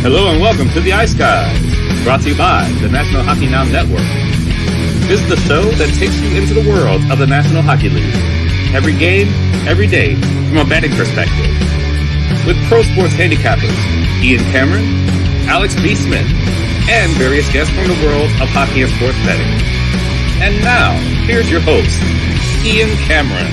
Hello and welcome to the Ice Guys, brought to you by the National Hockey Now Network. This is the show that takes you into the world of the National Hockey League. Every game, every day, from a betting perspective. With pro sports handicappers, Ian Cameron, Alex B. Smith, and various guests from the world of hockey and sports betting. And now, here's your host, Ian Cameron.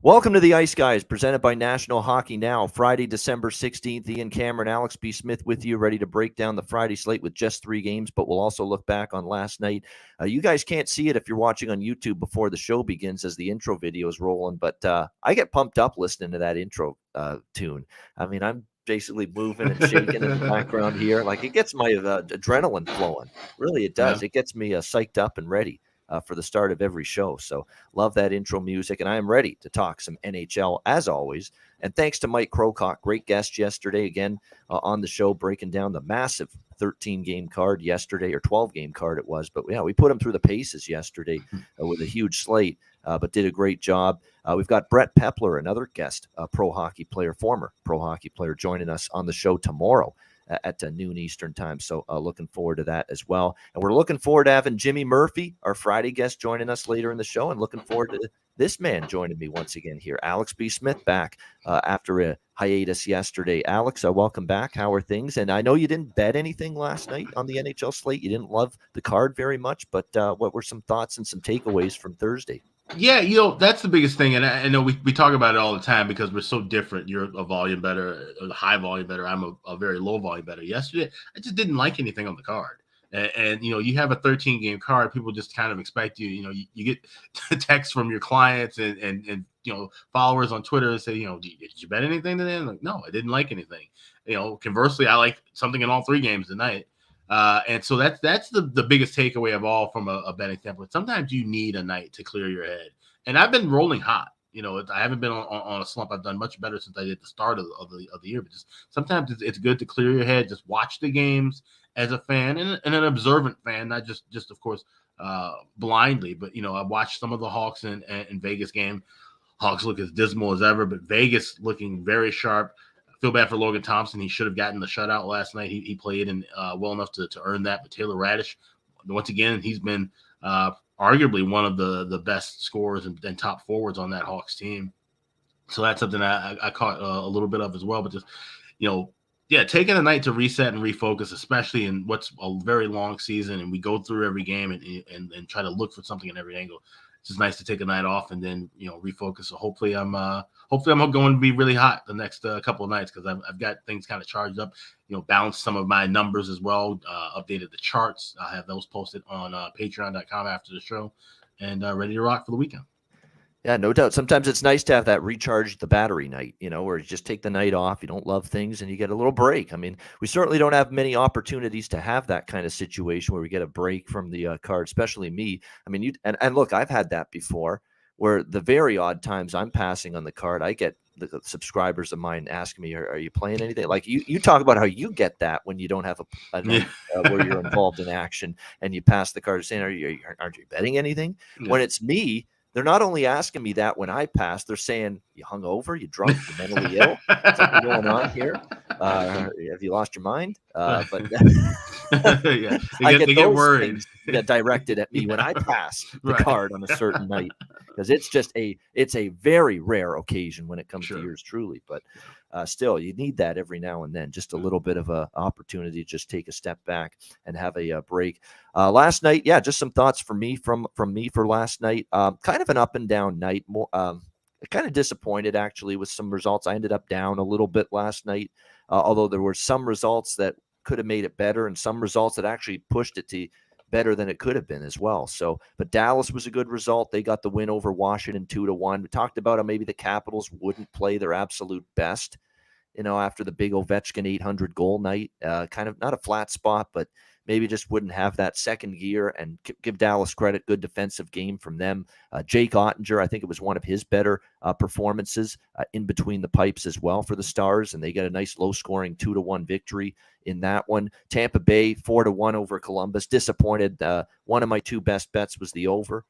Welcome to the Ice Guys, presented by National Hockey Now. Friday, December 16th, Ian Cameron, Alex B. Smith with you, ready to break down the Friday slate with just 3 games, but we'll also look back on last night. You guys can't see it if you're watching on YouTube before the show begins as the intro video is rolling, but I get pumped up listening to that intro tune. I mean, I'm basically moving and shaking in the background here. Like, it gets my adrenaline flowing. Really, it does. Yeah. It gets me psyched up and ready for the start of every show. So love that intro music, and I am ready to talk some NHL as always. And thanks to Mike Krokock, great guest yesterday again on the show, breaking down the massive 13-game card yesterday, or 12-game card it was. But yeah, we put him through the paces yesterday with a huge slate, but did a great job. We've got Brett Pepler, another guest, former pro hockey player, joining us on the show tomorrow at noon Eastern time. So looking forward to that as well. And we're looking forward to having Jimmy Murphy, our Friday guest, joining us later in the show, and looking forward to this man joining me once again here. Alex B. Smith back after a hiatus yesterday. Alex, welcome back. How are things? And I know you didn't bet anything last night on the NHL slate. You didn't love the card very much, but what were some thoughts and some takeaways from Thursday? Yeah, that's the biggest thing. And I know we talk about it all the time because we're so different. You're a volume better, a high volume better. I'm a very low volume better. Yesterday, I just didn't like anything on the card. And you have a 13-game card. People just kind of expect you get texts from your clients and followers on Twitter and say, did you bet anything today? I'm like, no, I didn't like anything. Conversely, I like something in all 3 games tonight. And so that's the biggest takeaway of all from a betting standpoint. Sometimes you need a night to clear your head. And I've been rolling hot. I haven't been on a slump. I've done much better since I did the start of the year. But just sometimes it's good to clear your head. Just watch the games as a fan and an observant fan, not just of course blindly. But I watched some of the Hawks and Vegas game. Hawks look as dismal as ever, but Vegas looking very sharp. Feel bad for Logan Thompson. He should have gotten the shutout last night. He played well enough to earn that. But Taylor Radish, once again, he's been arguably one of the best scorers and top forwards on that Hawks team. So that's something I caught a little bit of as well. But just, taking a night to reset and refocus, especially in what's a very long season, and we go through every game and try to look for something in every angle. It's just nice to take a night off and then refocus. So hopefully I'm going to be really hot the next couple of nights because I've got things kind of charged up. Balanced some of my numbers as well. Updated the charts. I'll have those posted on Patreon.com after the show, and ready to rock for the weekend. Yeah, no doubt. Sometimes it's nice to have that recharge the battery night, where you just take the night off, you don't love things, and you get a little break. I mean, we certainly don't have many opportunities to have that kind of situation where we get a break from the card, especially me. I mean, and look, I've had that before where the very odd times I'm passing on the card, I get the subscribers of mine asking me, are you playing anything? Like you talk about how you get that when you don't have a night where you're involved in action and you pass the card saying, aren't you betting anything? Yeah. When it's me, they're not only asking me that when I pass, they're saying, you hungover, you drunk, you mentally ill, something going on here. Have you lost your mind? But yeah, they get worried. Directed at me when I pass the card on a certain night, because it's a very rare occasion when it comes to yours truly. But still, you need that every now and then, just a little bit of an opportunity to just take a step back and have a break. Last night, just some thoughts from me for last night. Kind of an up and down night. More kind of disappointed actually with some results. I ended up down a little bit last night, although there were some results that could have made it better and some results that actually pushed it to better than it could have been as well. So, but Dallas was a good result. They got the win over Washington 2-1. We talked about how maybe the Capitals wouldn't play their absolute best, after the big Ovechkin 800 goal night. Kind of not a flat spot, but maybe just wouldn't have that second gear, and give Dallas credit. Good defensive game from them. Jake Ottinger, I think it was one of his better performances in between the pipes as well for the Stars, and they get a nice low-scoring 2-1 victory in that one. Tampa Bay 4-1 over Columbus. Disappointed. One of my 2 best bets was the over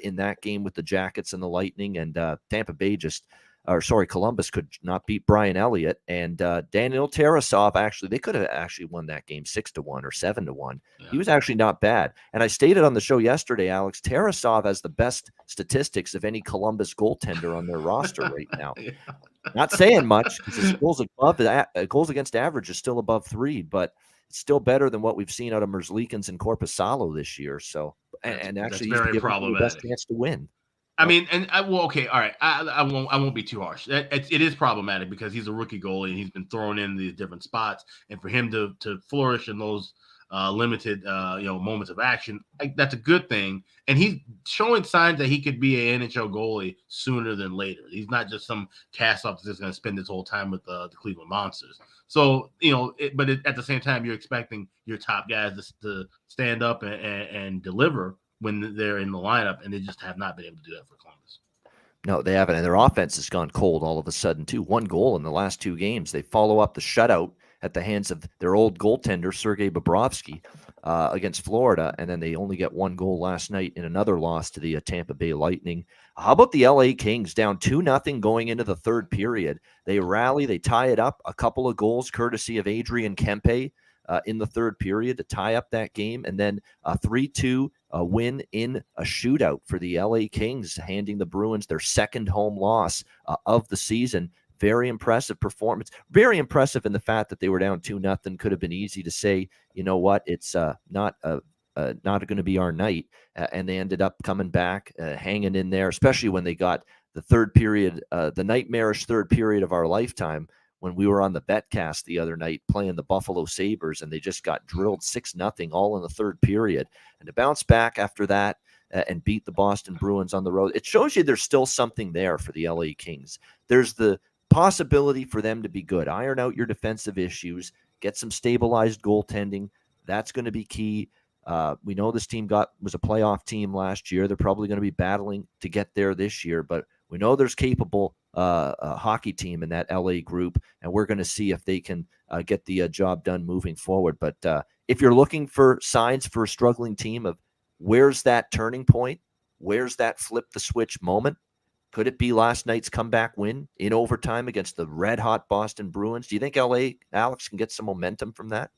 in that game with the Jackets and the Lightning, and Tampa Bay just Columbus could not beat Brian Elliott and Daniel Tarasov. Actually, they could have actually won that game 6-1 or 7-1. Yeah. He was actually not bad. And I stated on the show yesterday, Alex, Tarasov has the best statistics of any Columbus goaltender on their roster right now. Yeah. Not saying much because his goals against average is still above 3, but it's still better than what we've seen out of Merzlikins and Korpisalo this year. So, and actually, that's very he's given the best problematic. chance to win. I mean, and okay, all right. I won't be too harsh. It is problematic because he's a rookie goalie and he's been thrown in these different spots, and for him to flourish in those limited moments of action, that's a good thing. And he's showing signs that he could be an NHL goalie sooner than later. He's not just some cast off that's just going to spend his whole time with the Cleveland Monsters. So but at the same time, you're expecting your top guys to stand up and deliver when they're in the lineup, and they just have not been able to do that for Columbus. No, they haven't, and their offense has gone cold all of a sudden, too. 1 goal in the last 2 games. They follow up the shutout at the hands of their old goaltender, Sergei Bobrovsky, against Florida, and then they only get 1 goal last night in another loss to the Tampa Bay Lightning. How about the LA Kings down 2-0 going into the third period? They rally, they tie it up, a couple of goals courtesy of Adrian Kempe in the third period to tie up that game, and then a 3-2 win in a shootout for the LA Kings, handing the Bruins their second home loss of the season. Very impressive performance. Very impressive in the fact that they were down 2-0. Could have been easy to say, you know what, it's not going to be our night. And they ended up coming back, hanging in there, especially when they got the third period, the nightmarish third period of our lifetime, when we were on the Betcast the other night playing the Buffalo Sabres, and they just got drilled 6-0 all in the third period. And to bounce back after that and beat the Boston Bruins on the road, it shows you there's still something there for the LA Kings. There's the possibility for them to be good. Iron out your defensive issues, get some stabilized goaltending. That's going to be key. We know this team was a playoff team last year. They're probably going to be battling to get there this year, but we know there's capable a hockey team in that LA group, and we're going to see if they can get the job done moving forward. But if you're looking for signs for a struggling team of where's that turning point, where's that flip the switch moment, could it be last night's comeback win in overtime against the red-hot Boston Bruins? Do you think LA, Alex, can get some momentum from that?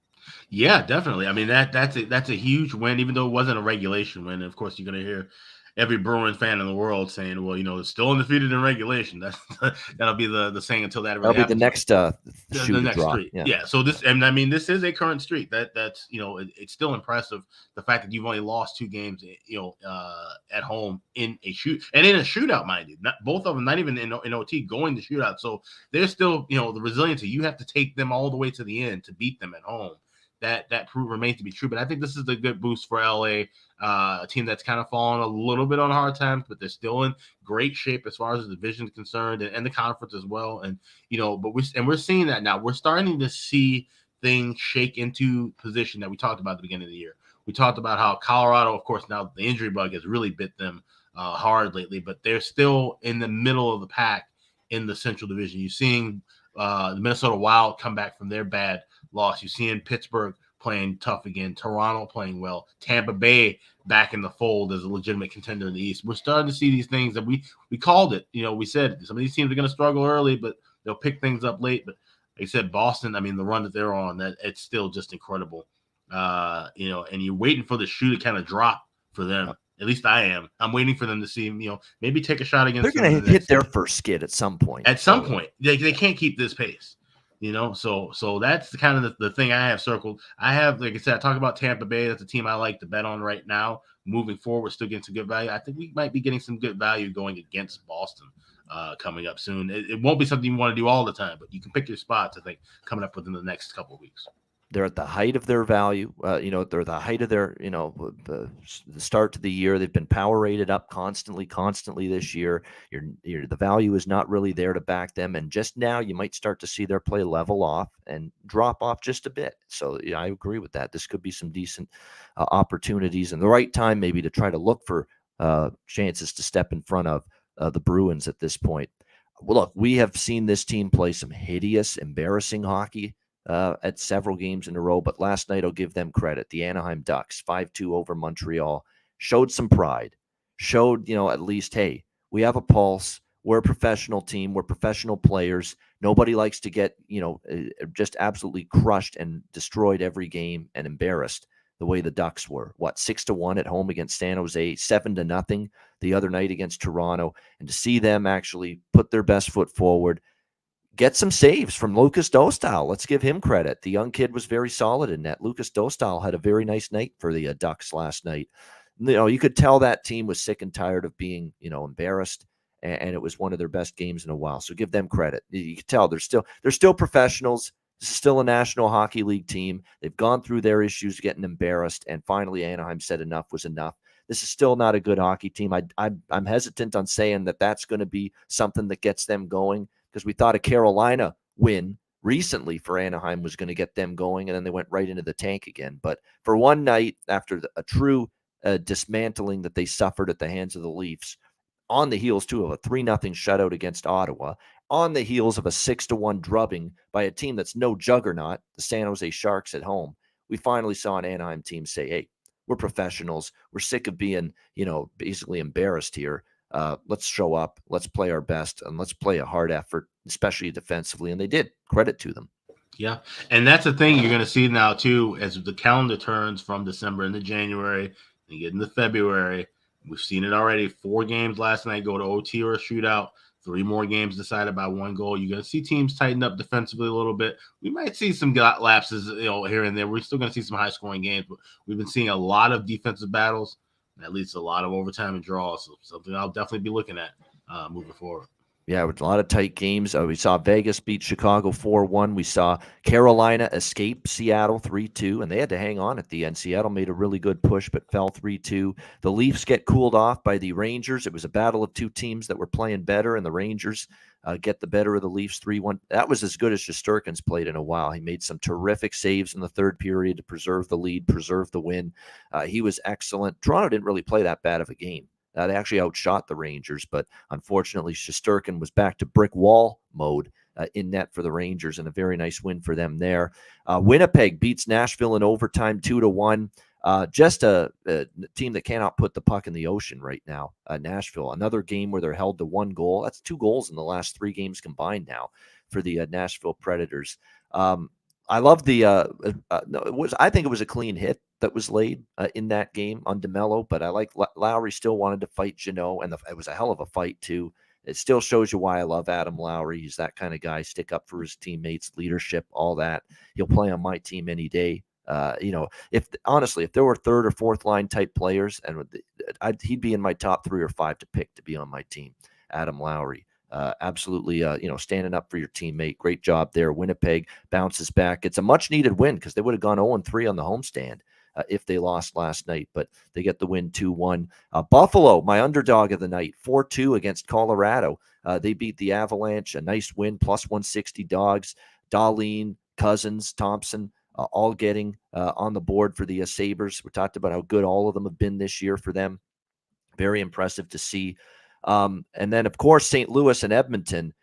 Yeah, definitely. I mean, that's a huge win, even though it wasn't a regulation win. And of course, you're going to hear every Bruins fan in the world saying, well, it's still undefeated in regulation. That'll be the saying until that really happens. That'll be the next shoe the next drop. streak. Yeah. So this is a current streak. That's it's still impressive. The fact that you've only lost 2 games, at home in a shootout, mind you, not both of them, not even in OT, going to shootout. So there's still, the resiliency. You have to take them all the way to the end to beat them at home. That remains to be true. But I think this is a good boost for LA, a team that's kind of fallen a little bit on hard times, but they're still in great shape as far as the division is concerned, and the conference as well. And but we're seeing that now. We're starting to see things shake into position that we talked about at the beginning of the year. We talked about how Colorado, of course, now the injury bug has really bit them hard lately, but they're still in the middle of the pack in the Central Division. You're seeing the Minnesota Wild come back from their bad loss. You're seeing Pittsburgh playing tough again, Toronto playing well, Tampa Bay back in the fold as a legitimate contender in the East. We're starting to see these things that we called it. We said some of these teams are going to struggle early, but they'll pick things up late. But like I said, Boston, I mean, the run that they're on, that it's still just incredible. And you're waiting for the shoe to kind of drop for them. At least I am. I'm waiting for them to see, maybe take a shot against. They're going to hit their first skid at some point. At some point, they can't keep this pace. So that's the kind of the thing I have circled. I have, like I said, I talk about Tampa Bay. That's a team I like to bet on right now. Moving forward, still getting some good value. I think we might be getting some good value going against Boston coming up soon. It won't be something you want to do all the time, but you can pick your spots, I think, coming up within the next couple of weeks. They're at the height of their value. They're at the height of their, the start to the year. They've been power rated up constantly this year. The value is not really there to back them. And just now you might start to see their play level off and drop off just a bit. So I agree with that. This could be some decent opportunities and the right time maybe to try to look for chances to step in front of the Bruins at this point. Well, look, we have seen this team play some hideous, embarrassing hockey at several games in a row, but last night I'll give them credit. The Anaheim Ducks 5-2 over Montreal showed some pride, showed, at least, hey, we have a pulse. We're a professional team. We're professional players. Nobody likes to get, just absolutely crushed and destroyed every game and embarrassed the way the Ducks were. 6-1 at home against San Jose, 7-0 the other night against Toronto. And to see them actually put their best foot forward, get some saves from Lucas Dostal. Let's give him credit. The young kid was very solid in net. Lucas Dostal had a very nice night for the Ducks last night. You could tell that team was sick and tired of being, embarrassed, and it was one of their best games in a while. So give them credit. You can tell they're still professionals. This is still a National Hockey League team. They've gone through their issues getting embarrassed, and finally Anaheim said enough was enough. This is still not a good hockey team. I'm hesitant on saying that that's going to be something that gets them going, because we thought a Carolina win recently for Anaheim was going to get them going, and then they went right into the tank again. But for one night, after a true dismantling that they suffered at the hands of the Leafs, on the heels, too, of a 3-0 shutout against Ottawa, on the heels of a 6-1 drubbing by a team that's no juggernaut, the San Jose Sharks at home, we finally saw an Anaheim team say, hey, we're professionals. We're sick of being, basically embarrassed here. Let's show up, let's play our best, and let's play a hard effort, especially defensively. And they did. Credit to them. Yeah. And that's the thing you're going to see now, too, as the calendar turns from December into January and get into February. We've seen it already. 4 games last night go to OT or a shootout. 3 more games decided by 1 goal. You're going to see teams tighten up defensively a little bit. We might see some lapses, here and there. We're still going to see some high-scoring games, but we've been seeing a lot of defensive battles. That leads to a lot of overtime and draws. So something I'll definitely be looking at moving forward. Yeah, with a lot of tight games. We saw Vegas beat Chicago 4-1. We saw Carolina escape Seattle 3-2, and they had to hang on at the end. Seattle made a really good push, but fell 3-2. The Leafs get cooled off by the Rangers. It was a battle of 2 teams that were playing better, and the Rangers get the better of the Leafs 3-1. That was as good as Shesterkin's played in a while. He made some terrific saves in the third period to preserve the lead, preserve the win. He was excellent. Toronto didn't really play that bad of a game. They actually outshot the Rangers, but unfortunately, Shesterkin was back to brick wall mode in net for the Rangers, and a very nice win for them there. Winnipeg beats Nashville in overtime 2-1. Just a team that cannot put the puck in the ocean right now. Nashville, another game where they're held to 1 goal. That's 2 goals in the last 3 games combined now for the Nashville Predators. I love the I think it was a clean hit that was laid in that game on DeMello, but I like Lowry still wanted to fight Jeannot, and it was a hell of a fight too. It still shows you why I love Adam Lowry. He's that kind of guy, stick up for his teammates, leadership, all that. He'll play on my team any day. If there were 3rd or 4th line type players, and he'd be in my top 3 or 5 to pick to be on my team. Adam Lowry. Absolutely, standing up for your teammate. Great job there. Winnipeg bounces back. It's a much-needed win because they would have gone 0-3 on the homestand if they lost last night, but they get the win 2-1. Buffalo, my underdog of the night, 4-2 against Colorado. They beat the Avalanche. A nice win, plus 160 dogs. Dahlin, Cousins, Thompson, all getting on the board for the Sabres. We talked about how good all of them have been this year for them. Very impressive to see. And then, of course, St. Louis and Edmonton.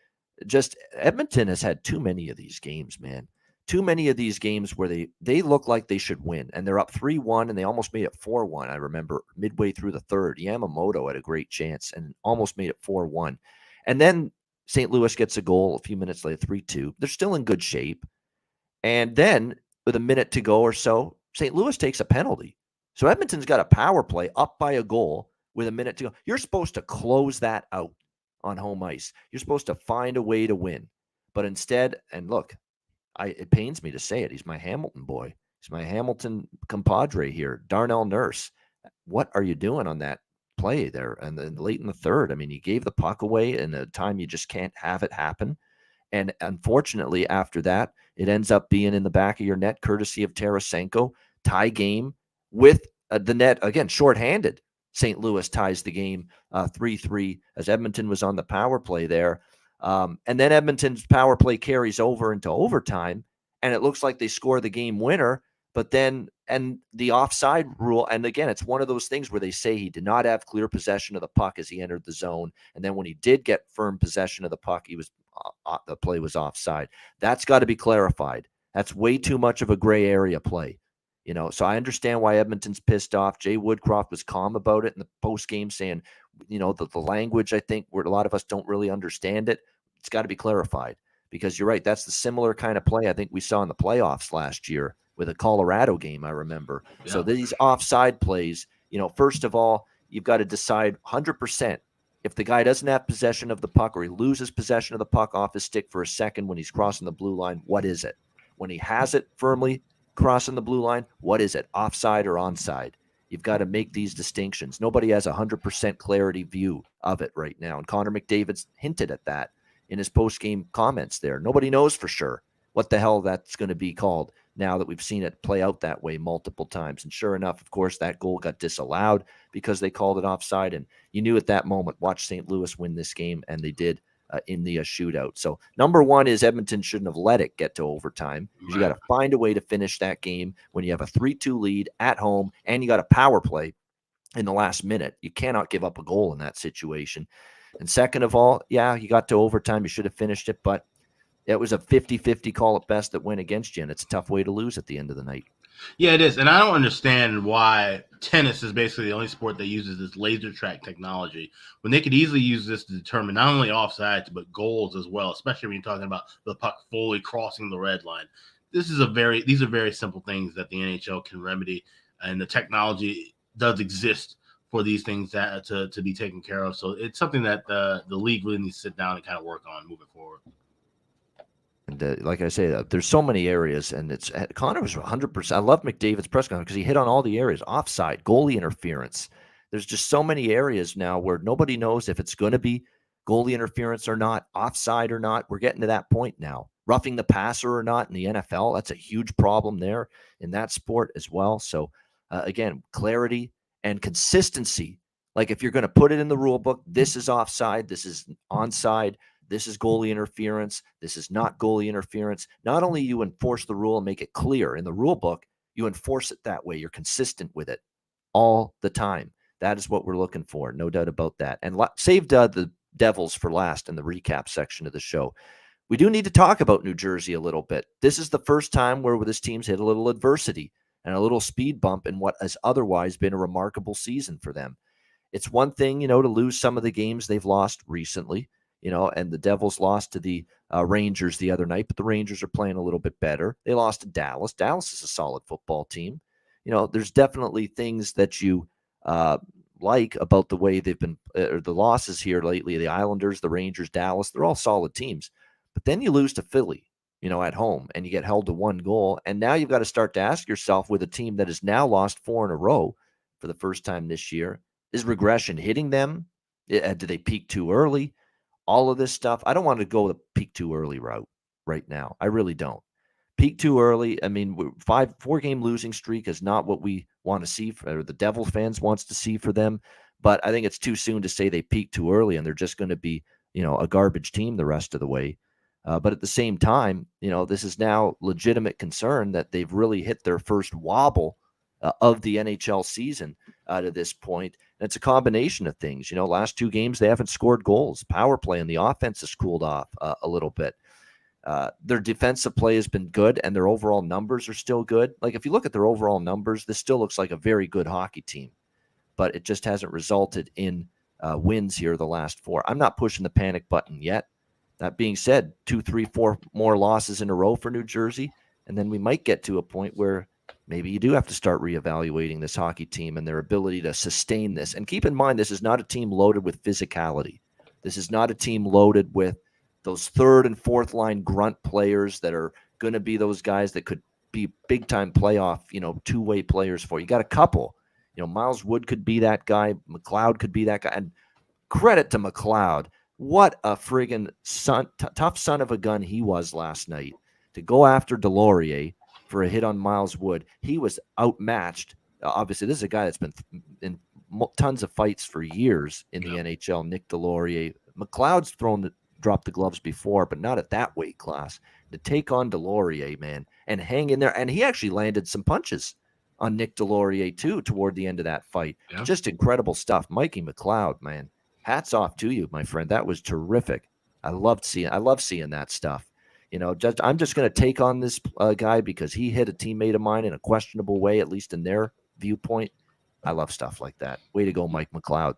Edmonton has had too many of these games, man. Too many of these games where they look like they should win, and they're up 3-1, and they almost made it 4-1. I remember midway through the third, Yamamoto had a great chance and almost made it 4-1. And then St. Louis gets a goal a few minutes later, 3-2. They're still in good shape. And then with a minute to go or so, St. Louis takes a penalty. So Edmonton's got a power play up by a goal with a minute to go. You're supposed to close that out on home ice. You're supposed to find a way to win. But instead, and look, it pains me to say it, he's my Hamilton boy. He's my Hamilton compadre here, Darnell Nurse. What are you doing on that play there? And then late in the third, I mean, he gave the puck away in a time you just can't have it happen. And unfortunately, after that, it ends up being in the back of your net, courtesy of Tarasenko. Tie game with the net, again, shorthanded. St. Louis ties the game 3-3 as Edmonton was on the power play there. And then Edmonton's power play carries over into overtime, and it looks like they score the game winner. But then, and the offside rule, and again, it's one of those things where they say he did not have clear possession of the puck as he entered the zone. And then when he did get firm possession of the puck, the play was offside. That's got to be clarified. That's way too much of a gray area play. So I understand why Edmonton's pissed off. Jay Woodcroft was calm about it in the post game, saying, the language, I think, where a lot of us don't really understand it, it's got to be clarified, because you're right. That's the similar kind of play I think we saw in the playoffs last year with a Colorado game, I remember. Yeah. So these offside plays, first of all, you've got to decide 100%. If the guy doesn't have possession of the puck, or he loses possession of the puck off his stick for a second when he's crossing the blue line, what is it? When he has it firmly crossing the blue line, what is it? Offside or onside? You've got to make these distinctions. Nobody has 100% clarity view of it right now. And Connor McDavid's hinted at that in his post-game comments there. Nobody knows for sure what the hell that's going to be called now that we've seen it play out that way multiple times. And sure enough, of course, that goal got disallowed because they called it offside. And you knew at that moment, watch St. Louis win this game, and they did in the shootout. So number one is Edmonton shouldn't have let it get to overtime, because you got to find a way to finish that game when you have a 3-2 lead at home and you got a power play in the last minute. You cannot give up a goal in that situation. And second of all, yeah, you got to overtime. You should have finished it, but it was a 50-50 call at best that went against you, and it's a tough way to lose at the end of the night. Yeah, it is. And I don't understand why tennis is basically the only sport that uses this laser track technology when they could easily use this to determine not only offsides, but goals as well, especially when you're talking about the puck fully crossing the red line. These are very simple things that the NHL can remedy, and the technology does exist for these things to be taken care of. So it's something that the league really needs to sit down and kind of work on moving forward. And like I say, there's so many areas, and Connor was 100%. I love McDavid's press conference because he hit on all the areas: offside, goalie interference. There's just so many areas now where nobody knows if it's going to be goalie interference or not, offside or not. We're getting to that point now. Roughing the passer or not in the NFL, that's a huge problem there in that sport as well. So again, clarity and consistency. Like if you're going to put it in the rule book, this is offside, this is onside, this is goalie interference, this is not goalie interference. Not only you enforce the rule and make it clear in the rule book, you enforce it that way. You're consistent with it all the time. That is what we're looking for, no doubt about that. And save the Devils for last in the recap section of the show. We do need to talk about New Jersey a little bit. This is the first time where this team's hit a little adversity and a little speed bump in what has otherwise been a remarkable season for them. It's one thing, to lose some of the games they've lost recently, and the Devils lost to the Rangers the other night, but the Rangers are playing a little bit better. They lost to Dallas. Dallas is a solid football team. There's definitely things that you like about the way they've been, or the losses here lately. The Islanders, the Rangers, Dallas, they're all solid teams. But then you lose to Philly, at home, and you get held to 1 goal. And now you've got to start to ask yourself, with a team that has now lost 4 in a row for the first time this year, is regression hitting them? Do they peak too early? All of this stuff. I don't want to go the peak too early route right now. I really don't. Peak too early. I mean, 4-game losing streak is not what we want to see, or the Devil fans wants to see for them. But I think it's too soon to say they peak too early and they're just going to be, a garbage team the rest of the way. But at the same time, this is now legitimate concern that they've really hit their first wobble of the NHL season to this point. And it's a combination of things. Last 2 games, they haven't scored goals. Power play and the offense has cooled off a little bit. Their defensive play has been good, and their overall numbers are still good. Like, if you look at their overall numbers, this still looks like a very good hockey team, but it just hasn't resulted in wins here the last 4. I'm not pushing the panic button yet. That being said, 2, 3, 4 more losses in a row for New Jersey, and then we might get to a point where maybe you do have to start reevaluating this hockey team and their ability to sustain this. And keep in mind, this is not a team loaded with physicality. This is not a team loaded with those 3rd and 4th line grunt players that are going to be those guys that could be big-time playoff, two-way players for you. Got a couple. Miles Wood could be that guy. McLeod could be that guy. And credit to McLeod. What a friggin' tough son of a gun he was last night to go after Delorier for a hit on Miles Wood. He was outmatched. Obviously, this is a guy that's been in tons of fights for years in the NHL, Nick Delorier. McLeod's dropped the gloves before, but not at that weight class. To take on Delorier, man, and hang in there. And he actually landed some punches on Nick Delorier, too, toward the end of that fight. Yeah. Just incredible stuff. Mikey McLeod, man. Hats off to you, my friend. That was terrific. I love seeing that stuff. I'm just going to take on this guy because he hit a teammate of mine in a questionable way, at least in their viewpoint. I love stuff like that. Way to go, Mike McLeod.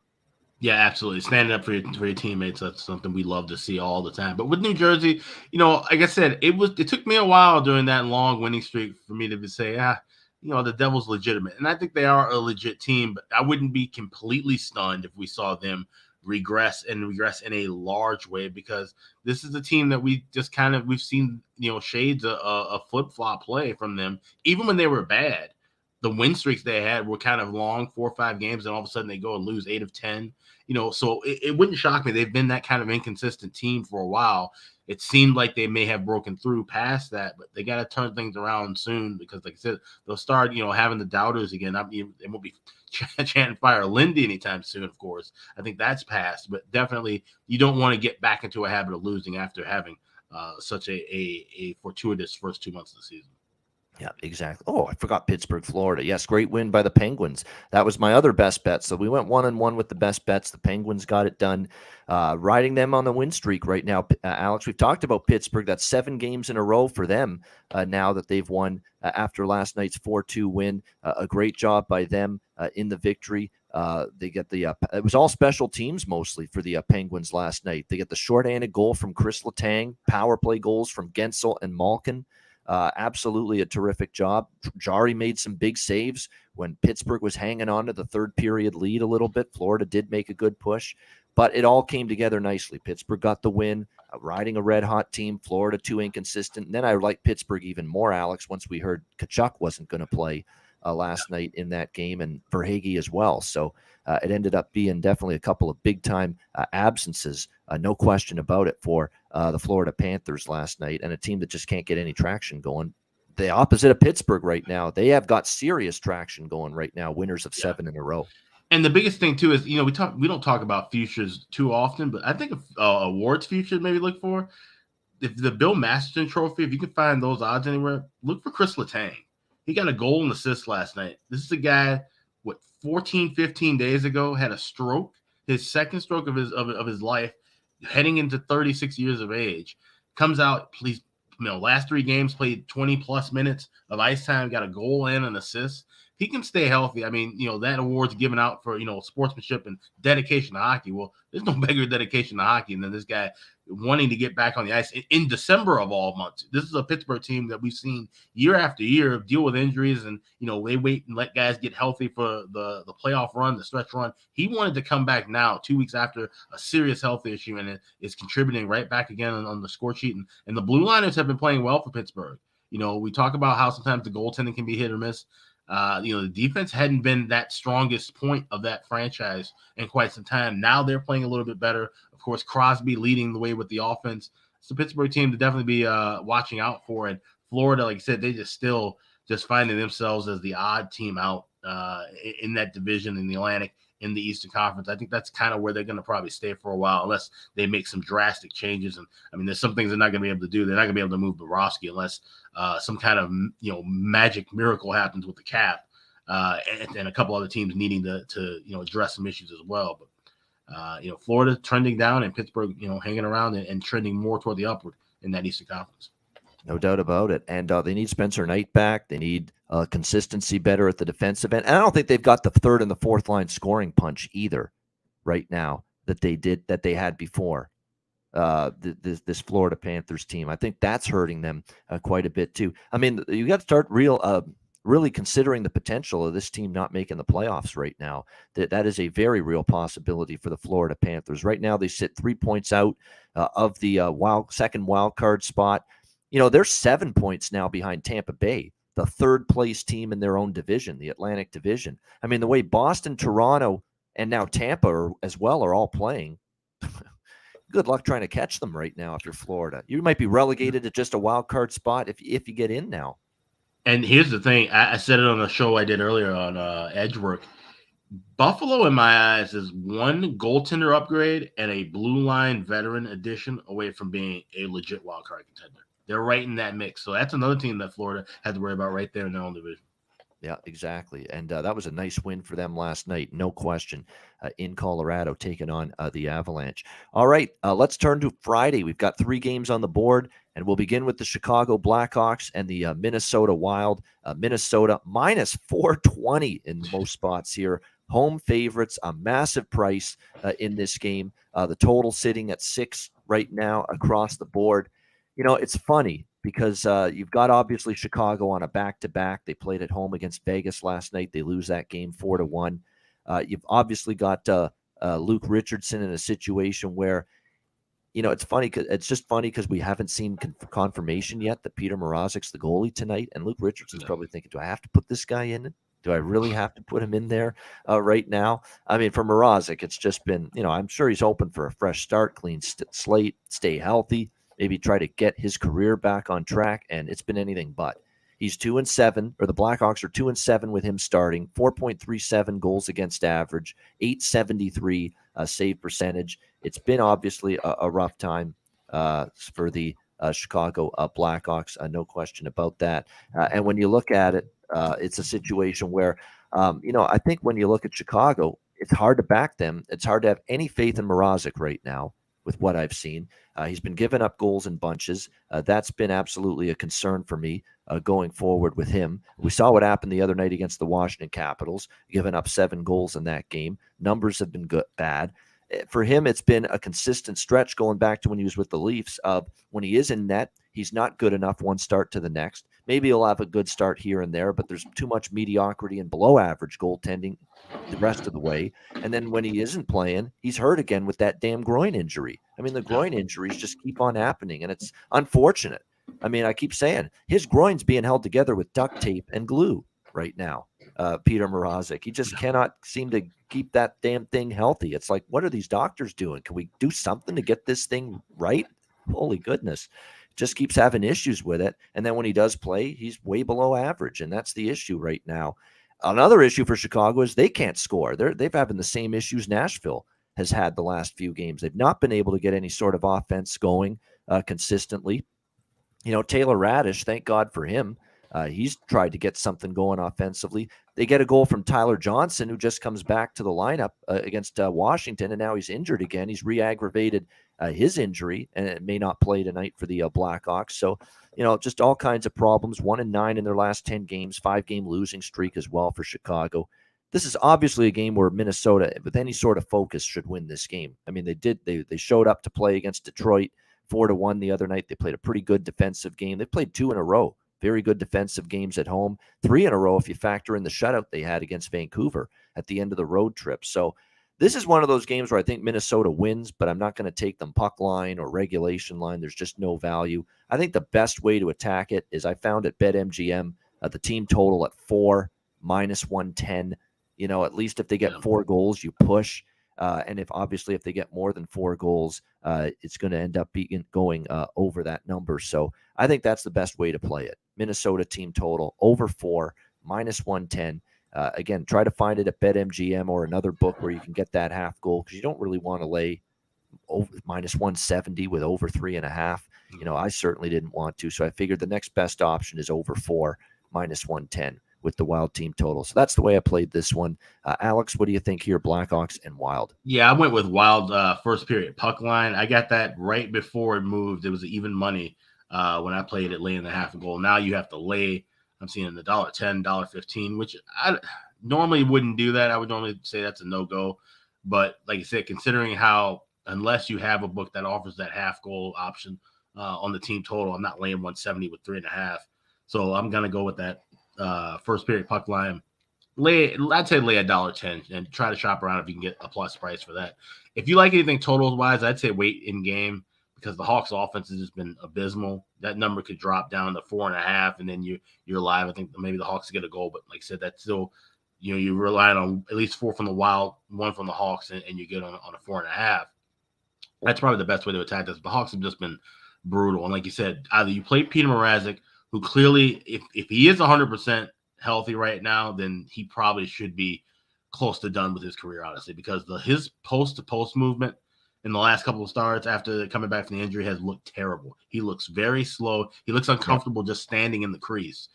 Yeah, absolutely. Standing up for your teammates, that's something we love to see all the time. But with New Jersey, like I said, it took me a while during that long winning streak for me to say, the Devils legitimate. And I think they are a legit team, but I wouldn't be completely stunned if we saw them regress in a large way, because this is a team that we've seen, shades of flip-flop play from them, even when they were bad. The win streaks they had were kind of long, 4 or 5 games, and all of a sudden they go and lose 8 of 10. So it wouldn't shock me. They've been that kind of inconsistent team for a while. It seemed like they may have broken through past that, but they got to turn things around soon, because, like I said, they'll start, having the doubters again. They won't be chanting fire Lindy anytime soon, of course. I think that's past, but definitely you don't want to get back into a habit of losing after having such a fortuitous first 2 months of the season. Yeah, exactly. Oh, I forgot Pittsburgh, Florida. Yes, great win by the Penguins. That was my other best bet. So we went 1-1 with the best bets. The Penguins got it done. Riding them on the win streak right now. Alex, we've talked about Pittsburgh. That's 7 games in a row for them now that they've won after last night's 4-2 win. A great job by them in the victory. They get it was all special teams mostly for the Penguins last night. They get the shorthanded goal from Chris Letang, power play goals from Gensel and Malkin. Absolutely a terrific job. Jari made some big saves when Pittsburgh was hanging on to the third period lead a little bit. Florida did make a good push, but it all came together nicely. Pittsburgh got the win, riding a red-hot team. Florida too inconsistent. And then I liked Pittsburgh even more, Alex, once we heard Tkachuk wasn't going to play last night in that game, and Verhaeghe as well. So it ended up being definitely a couple of big-time absences, no question about it, for the Florida Panthers last night, and a team that just can't get any traction going. The opposite of Pittsburgh right now. They have got serious traction going right now, winners of 7 in a row. And the biggest thing, too, is, we don't talk about futures too often, but I think awards futures maybe look for. If the Bill Masterton Trophy, if you can find those odds anywhere, look for Chris Letang. He got a goal and assist last night. This is a guy, 14, 15 days ago, had a stroke, his second stroke of his life, heading into 36 years of age. Comes out, please, last 3 games, played 20-plus minutes of ice time, got a goal and an assist. He can stay healthy. I mean, that award's given out for, sportsmanship and dedication to hockey. Well, there's no bigger dedication to hockey than this guy wanting to get back on the ice in December of all months. This is a Pittsburgh team that we've seen year after year deal with injuries, and, they wait and let guys get healthy for the playoff run, the stretch run. He wanted to come back now, 2 weeks after a serious health issue, and it is contributing right back again on the score sheet. And the Blue Liners have been playing well for Pittsburgh. We talk about how sometimes the goaltending can be hit or miss. The defense hadn't been that strongest point of that franchise in quite some time. Now they're playing a little bit better. Of course, Crosby leading the way with the offense. It's a Pittsburgh team to definitely be watching out for. And Florida, like I said, they still finding themselves as the odd team out in that division in the Atlantic, in the Eastern Conference. I think that's kind of where they're going to probably stay for a while, unless they make some drastic changes. And I mean, there's some things they're not going to be able to do. They're not going to be able to move Bobrovsky unless some kind of magic miracle happens with the cap, and a couple other teams needing to address some issues as well. But Florida trending down, and Pittsburgh hanging around and trending more toward the upward in that Eastern Conference. No doubt about it. And they need Spencer Knight back. They need consistency better at the defensive end. And I don't think they've got the third and the fourth line scoring punch either right now that they had before. This Florida Panthers team. I think that's hurting them quite a bit too. I mean, you got to start really considering the potential of this team not making the playoffs right now. That is a very real possibility for the Florida Panthers. Right now, they sit 3 points out of the second wild card spot. They're 7 points now behind Tampa Bay, the third place team in their own division, the Atlantic Division. I mean, the way Boston, Toronto, and now Tampa as well are all playing, good luck trying to catch them right now if you're Florida. You might be relegated to just a wild card spot if you get in now. And here's the thing. I said it on a show I did earlier on Edgework. Buffalo, in my eyes, is one goaltender upgrade and a blue line veteran addition away from being a legit wild card contender. They're right in that mix. So that's another team that Florida has to worry about right there in their own division. Yeah, exactly. And that was a nice win for them last night, no question, in Colorado, taking on the Avalanche. All right, let's turn to Friday. We've got 3 games on the board, and we'll begin with the Chicago Blackhawks and the Minnesota Wild. Minnesota minus 420 in most spots here. Home favorites, a massive price in this game. The total sitting at 6 right now across the board. It's funny because you've got obviously Chicago on a back-to-back. They played at home against Vegas last night. They lose that game 4-1. You've obviously got Luke Richardson in a situation where, it's funny. It's just funny because we haven't seen confirmation yet that Peter Mrazek's the goalie tonight. And Luke Richardson's probably thinking, do I have to put this guy in? Do I really have to put him in there right now? I mean, for Mrazek, it's just been, I'm sure he's hoping for a fresh start, clean slate, stay healthy, maybe try to get his career back on track, and it's been anything but. He's 2-7, or the Blackhawks are 2-7 with him starting, 4.37 goals against average, 873 save percentage. It's been obviously a rough time for the Chicago Blackhawks, no question about that. And when you look at it, it's a situation where, I think when you look at Chicago, it's hard to back them. It's hard to have any faith in Mrazek right now with what I've seen. He's been giving up goals in bunches. That's been absolutely a concern for me going forward with him. We saw what happened the other night against the Washington Capitals, giving up 7 goals in that game. Numbers have been bad. For him, it's been a consistent stretch going back to when he was with the Leafs of when he is in net, he's not good enough one start to the next. Maybe he'll have a good start here and there, but there's too much mediocrity and below average goaltending the rest of the way. And then when he isn't playing, he's hurt again with that damn groin injury. I mean, the groin injuries just keep on happening, and it's unfortunate. I mean, I keep saying his groin's being held together with duct tape and glue right now. Peter Mrazek, he just cannot seem to keep that damn thing healthy. It's like, what are these doctors doing? Can we do something to get this thing right? Holy goodness. Just keeps having issues with it. And then when he does play, he's way below average. And that's the issue right now. Another issue for Chicago is they can't score. They've having the same issues Nashville has had the last few games. They've not been able to get any sort of offense going consistently. Taylor Radish, thank God for him. He's tried to get something going offensively. They get a goal from Tyler Johnson, who just comes back to the lineup against Washington, and now he's injured again. He's re-aggravated his injury, and it may not play tonight for the Blackhawks. So, just all kinds of problems. 1-9 in their last 10 games, 5-game losing streak as well for Chicago. This is obviously a game where Minnesota, with any sort of focus, should win this game. I mean, they showed up to play against Detroit 4-1 the other night. They played a pretty good defensive game. They played 2 in a row. Very good defensive games at home. 3 in a row if you factor in the shutout they had against Vancouver at the end of the road trip. So this is one of those games where I think Minnesota wins, but I'm not going to take them puck line or regulation line. There's just no value. I think the best way to attack it is I found at BetMGM the team total at 4 minus 110. At least if they get 4 goals, you push. And if they get more than 4 goals, it's going to end up going over that number. So I think that's the best way to play it. Minnesota team total over 4 minus 110. Again, try to find it at BetMGM or another book where you can get that half goal because you don't really want to lay over minus 170 with over 3.5. I certainly didn't want to. So I figured the next best option is over 4 minus 110. With the Wild team total. So that's the way I played this one. Alex, what do you think here, Blackhawks and Wild? Yeah, I went with Wild first period puck line. I got that right before it moved. It was even money when I played it laying the half a goal. Now you have to lay, I'm seeing the $1.10, $1.15, which I normally wouldn't do that. I would normally say that's a no-go. But like I said, considering how, unless you have a book that offers that half goal option on the team total, I'm not laying 170 with 3.5. So I'm going to go with that. First period puck line, I'd say lay $1.10 and try to shop around if you can get a plus price for that. If you like anything totals wise, I'd say wait in game because the Hawks offense has just been abysmal. That number could drop down to 4.5 and then you're live. I think maybe the Hawks get a goal, but like I said, that's still, you're relying on at least 4 from the Wild, 1 from the Hawks, and you get on a 4.5. That's probably the best way to attack this. The Hawks have just been brutal. And like you said, either you play Peter Mrazek, who clearly, if he is 100% healthy right now, then he probably should be close to done with his career, honestly, because his post-to-post movement in the last couple of starts after coming back from the injury has looked terrible. He looks very slow. He looks uncomfortable just standing in the crease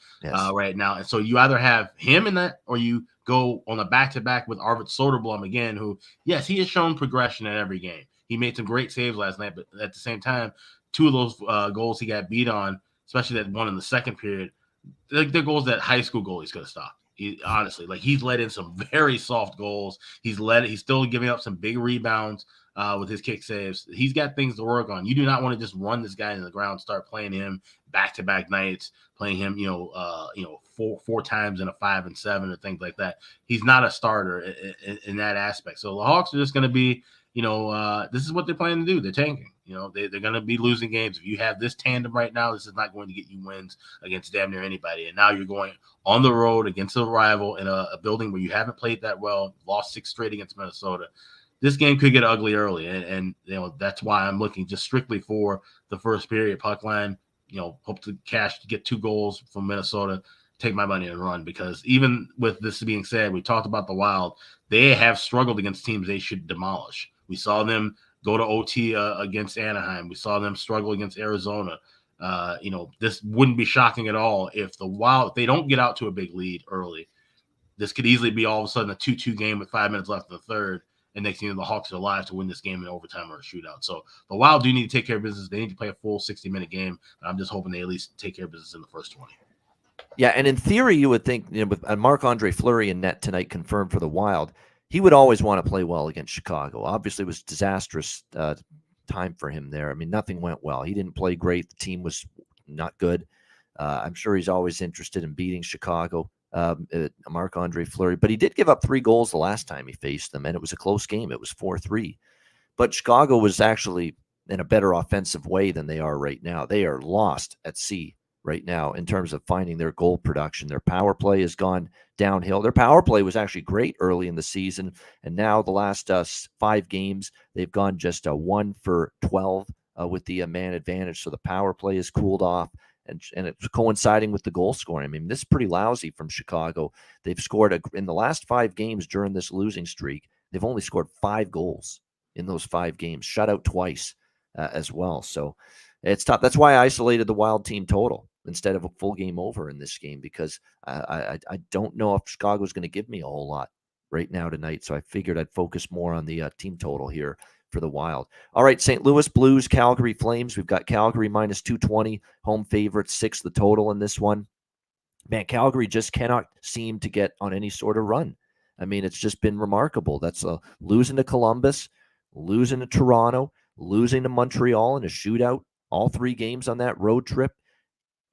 right now. And so you either have him in that, or you go on a back-to-back with Arvid Soderblom again, who, yes, he has shown progression in every game. He made some great saves last night, but at the same time, two of those goals he got beat on, especially that one in the second period, they're goals that high school goalies could have stopped. Honestly, like, he's let in some very soft goals. He's still giving up some big rebounds with his kick saves. He's got things to work on. You do not want to just run this guy in the ground, start playing him back-to-back nights, playing him, four times in a 5 and 7 or things like that. He's not a starter in that aspect. So the Hawks are just going to be, this is what they're planning to do. They're tanking. They're going to be losing games. If you have this tandem right now, this is not going to get you wins against damn near anybody. And now you're going on the road against a rival in a building where you haven't played that well, lost 6 straight against Minnesota. This game could get ugly early. And that's why I'm looking just strictly for the first period puck line. Hope to get 2 goals from Minnesota, take my money and run, because even with this being said, we talked about the Wild. They have struggled against teams they should demolish. We saw them go to OT against Anaheim. We saw them struggle against Arizona. This wouldn't be shocking at all if the Wild, if they don't get out to a big lead early. This could easily be all of a sudden a 2-2 game with 5 minutes left in the third. And next thing you know, the Hawks are alive to win this game in overtime or a shootout. So the Wild do need to take care of business. They need to play a full 60-minute game. I'm just hoping they at least take care of business in the first 20. Yeah, and in theory, you would think, with Marc-Andre Fleury in net tonight confirmed for the Wild, he would always want to play well against Chicago. Obviously, it was disastrous time for him there. I mean, nothing went well. He didn't play great. The team was not good. I'm sure he's always interested in beating Chicago, Marc-Andre Fleury. But he did give up 3 goals the last time he faced them, and it was a close game. It was 4-3. But Chicago was actually in a better offensive way than they are right now. They are lost at sea right now in terms of finding their goal production. Their power play has gone downhill. Their power play was actually great early in the season, and now the last 5 games, they've gone just 1 for 12 with the man advantage. So the power play has cooled off, and it's coinciding with the goal scoring. I mean, this is pretty lousy from Chicago. They've scored in the last 5 games during this losing streak, they've only scored 5 goals in those 5 games, shut out twice as well. So it's tough. That's why I isolated the Wild team total instead of a full game over in this game, because I don't know if Chicago's going to give me a whole lot right now tonight. So I figured I'd focus more on the team total here for the Wild. All right, St. Louis Blues, Calgary Flames. We've got Calgary minus 220, home favorite, 6 the total in this one. Man, Calgary just cannot seem to get on any sort of run. I mean, it's just been remarkable. That's losing to Columbus, losing to Toronto, losing to Montreal in a shootout, all 3 games on that road trip.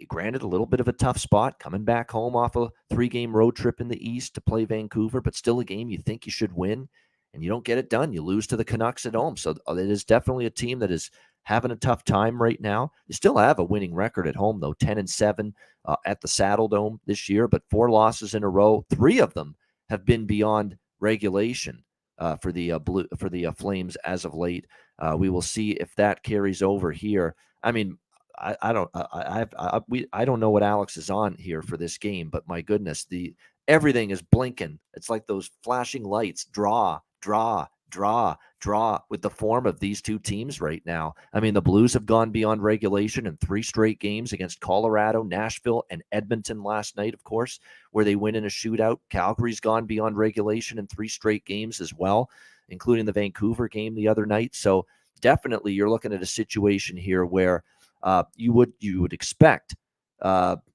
Granted, a little bit of a tough spot, coming back home off a 3-game road trip in the East to play Vancouver, but still a game you think you should win, and you don't get it done. You lose to the Canucks at home. So it is definitely a team that is having a tough time right now. They still have a winning record at home, though, 10-7 at the Saddle Dome this year, but 4 losses in a row. 3 of them have been beyond regulation for the Flames as of late. We will see if that carries over here. I mean, I don't know what Alex is on here for this game, but my goodness, everything is blinking. It's like those flashing lights. Draw with the form of these 2 teams right now. I mean, the Blues have gone beyond regulation in 3 straight games against Colorado, Nashville, and Edmonton last night, of course, where they win in a shootout. Calgary's gone beyond regulation in 3 straight games as well, including the Vancouver game the other night. So definitely you're looking at a situation here where you would expect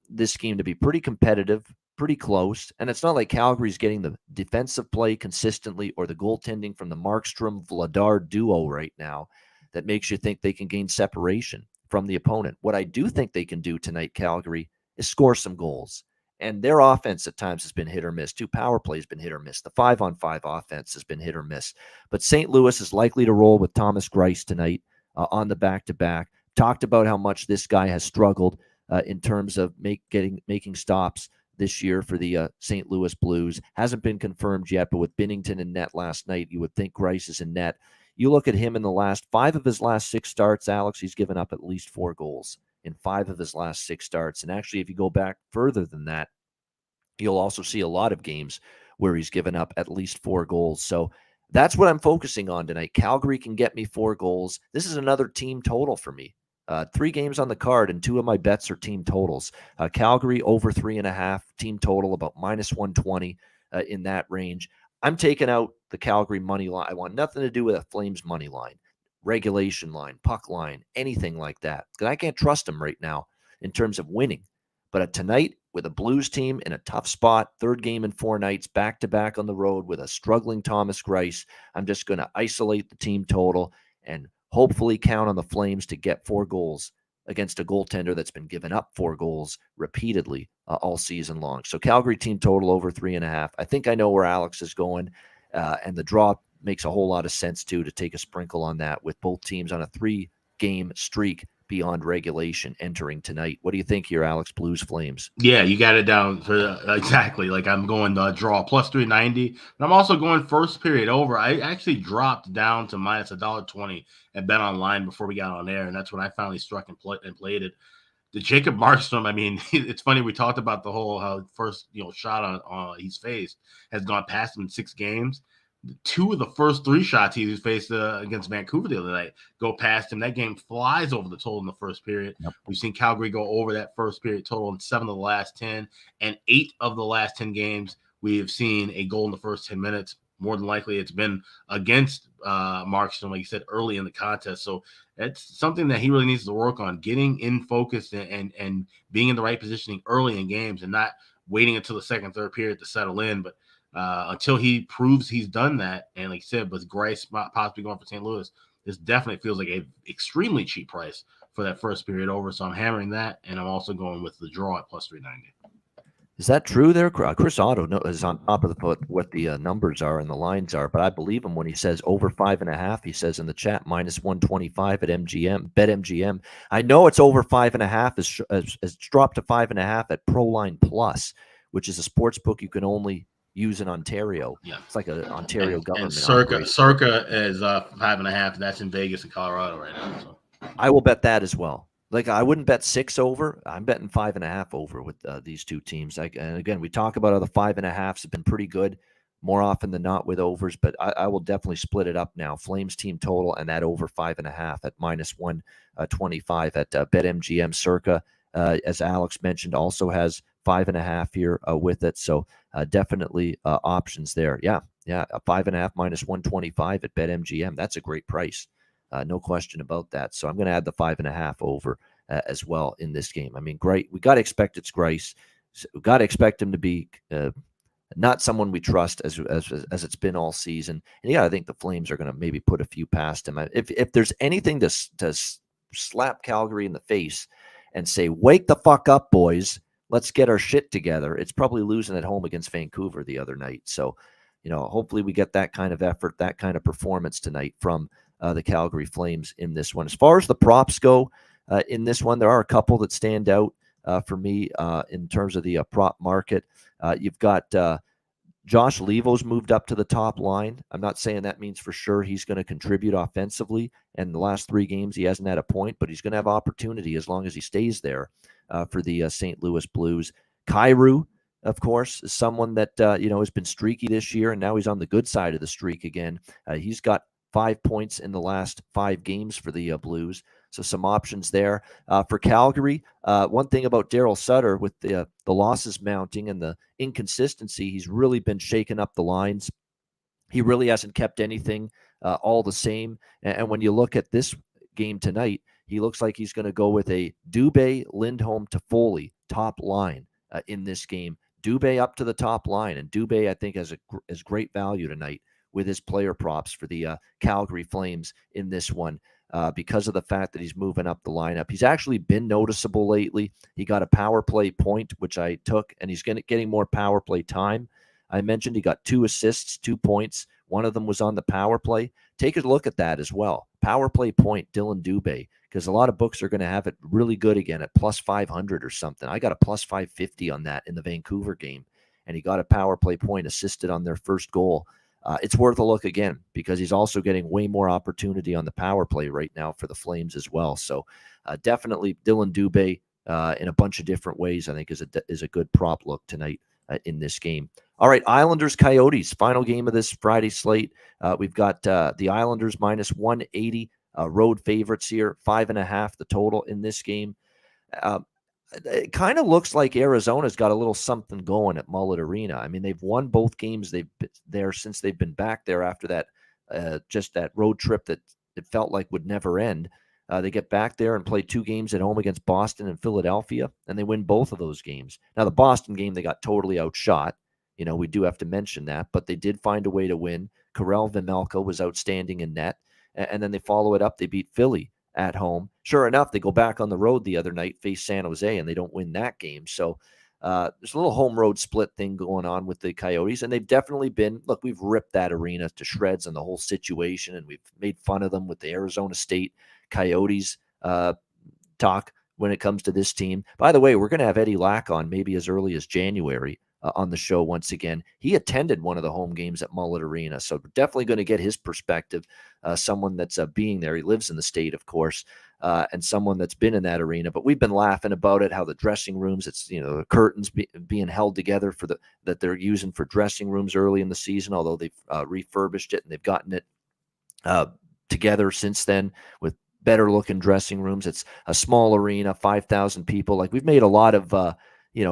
this game to be pretty competitive, pretty close. And it's not like Calgary's getting the defensive play consistently or the goaltending from the Markstrom-Vladar duo right now that makes you think they can gain separation from the opponent. What I do think they can do tonight, Calgary, is score some goals. And their offense at times has been hit or miss. 2 power plays been hit or miss. The 5-on-5 offense has been hit or miss. But St. Louis is likely to roll with Thomas Greiss tonight on the back-to-back. Talked about how much this guy has struggled in terms of making stops this year for the St. Louis Blues. Hasn't been confirmed yet, but with Binnington in net last night, you would think Greiss is in net. You look at him in the last 5 of his last 6 starts, Alex, he's given up at least 4 goals in 5 of his last 6 starts. And actually, if you go back further than that, you'll also see a lot of games where he's given up at least 4 goals. So That's what I'm focusing on tonight. Calgary can get me 4 goals. This is another team total for me. 3 games on the card, and 2 of my bets are team totals. Calgary over 3.5, team total about -120 in that range. I'm taking out the Calgary money line. I want nothing to do with a Flames money line, regulation line, puck line, anything like that, because I can't trust them right now in terms of winning. But tonight, with a Blues team in a tough spot, 3rd game in 4 nights, back-to-back on the road with a struggling Thomas Greiss, I'm just going to isolate the team total and hopefully count on the Flames to get 4 goals against a goaltender that's been giving up 4 goals repeatedly all season long. So Calgary team total over 3.5. I think I know where Alex is going, and the draw makes a whole lot of sense, too, to take a sprinkle on that with both teams on a 3-game streak beyond regulation entering tonight. What do you think here, Alex? Blues, Flames? Yeah, you got it down for exactly. Like I'm going the draw plus 390, and I'm also going first period over. I actually dropped down to minus $1.20 and bet online before we got on air, and that's when I finally struck and played it. The Jacob Markstrom, I mean, it's funny. We talked about the whole how first shot on his face has gone past him in 6 games. 2 of the first 3 shots he faced against Vancouver the other night go past him. That game flies over the total in the first period. Yep. We've seen Calgary go over that first period total in 7 of the last 10, and 8 of the last 10 games we have seen a goal in the first 10 minutes. More than likely, it's been against Markstrom, like you said, early in the contest. So that's something that he really needs to work on, getting in focus and being in the right positioning early in games and not waiting until the second, third period to settle in. But until he proves he's done that, and like you said, with Greiss possibly going for St. Louis, this definitely feels like an extremely cheap price for that first period over. So I'm hammering that, and I'm also going with the draw at plus 390. Is that true there? Chris Otto is on top of what the numbers are and the lines are, but I believe him when he says over 5.5. He says in the chat -125 at MGM, bet MGM. I know it's over 5.5. It's dropped to 5.5 at ProLine Plus, which is a sports book you can only use in Ontario. Yeah, it's like an Ontario government. And Circa is 5.5. That's in Vegas and Colorado right now. So I will bet that as well. Like I wouldn't bet 6 over. I'm betting 5.5 over with these 2 teams. And again, we talk about how the 5.5s have been pretty good more often than not with overs, but I will definitely split it up now. Flames team total and that over 5.5 at -125 at BetMGM. Circa, as Alex mentioned, also has 5.5 here with it. So definitely options there. Yeah, a 5.5 -125 at BetMGM. That's a great price. No question about that. So I'm going to add the 5.5 over as well in this game. I mean, great. We got to expect it's Greiss. We got to expect him to be not someone we trust as it's been all season. And yeah, I think the Flames are going to maybe put a few past him. If there's anything to slap Calgary in the face and say, "Wake the fuck up, boys. Let's get our shit together," it's probably losing at home against Vancouver the other night. So, hopefully we get that kind of effort, that kind of performance tonight from the Calgary Flames in this one. As far as the props go in this one, there are a couple that stand out for me in terms of the prop market. You've got Josh Levo's moved up to the top line. I'm not saying that means for sure he's going to contribute offensively. And the last 3 games, he hasn't had a point, but he's going to have opportunity as long as he stays there for the St. Louis Blues. Kyrou, of course, is someone that has been streaky this year, and now he's on the good side of the streak again. He's got 5 points in the last 5 games for the Blues. So some options there. For Calgary, one thing about Daryl Sutter with the losses mounting and the inconsistency, he's really been shaking up the lines. He really hasn't kept anything all the same. And when you look at this game tonight, he looks like he's going to go with a Dubé, Lindholm, Toffoli top line in this game. Dubé up to the top line, and Dubé, I think, has great value tonight with his player props for the Calgary Flames in this one because of the fact that he's moving up the lineup. He's actually been noticeable lately. He got a power play point, which I took, and he's getting more power play time. I mentioned he got 2 assists, 2 points. One of them was on the power play. Take a look at that as well. Power play point, Dylan Dubé, because a lot of books are going to have it really good again at plus 500 or something. I got a plus 550 on that in the Vancouver game, and he got a power play point assisted on their first goal. It's worth a look again because he's also getting way more opportunity on the power play right now for the Flames as well. So definitely Dylan Dubé in a bunch of different ways, I think, is a good prop look tonight in this game. All right, Islanders Coyotes, final game of this Friday slate. We've got the Islanders minus 180, road favorites here, 5.5 the total in this game. It kind of looks like Arizona's got a little something going at Mullet Arena. I mean, they've won both games they've been there since they've been back there after that, just that road trip that it felt like would never end. They get back there and play 2 games at home against Boston and Philadelphia, and they win both of those games. Now, the Boston game, they got totally outshot. We do have to mention that, but they did find a way to win. Karel Vejmelka was outstanding in net, and then they follow it up. They beat Philly at home. Sure enough, they go back on the road the other night, face San Jose, and they don't win that game. So there's a little home road split thing going on with the Coyotes, and they've definitely been, look, we've ripped that arena to shreds and the whole situation, and we've made fun of them with the Arizona State Coyotes talk when it comes to this team. By the way, we're going to have Eddie Lack on maybe as early as January on the show once again. He attended one of the home games at Mullet Arena, so definitely going to get his perspective, someone that's being there. He lives in the state, of course, and someone that's been in that arena. But we've been laughing about it, how the dressing rooms, it's, the curtains being held together that they're using for dressing rooms early in the season, although they've refurbished it and they've gotten it together since then with better looking dressing rooms. It's a small arena, 5,000 people. Like, we've made a lot of,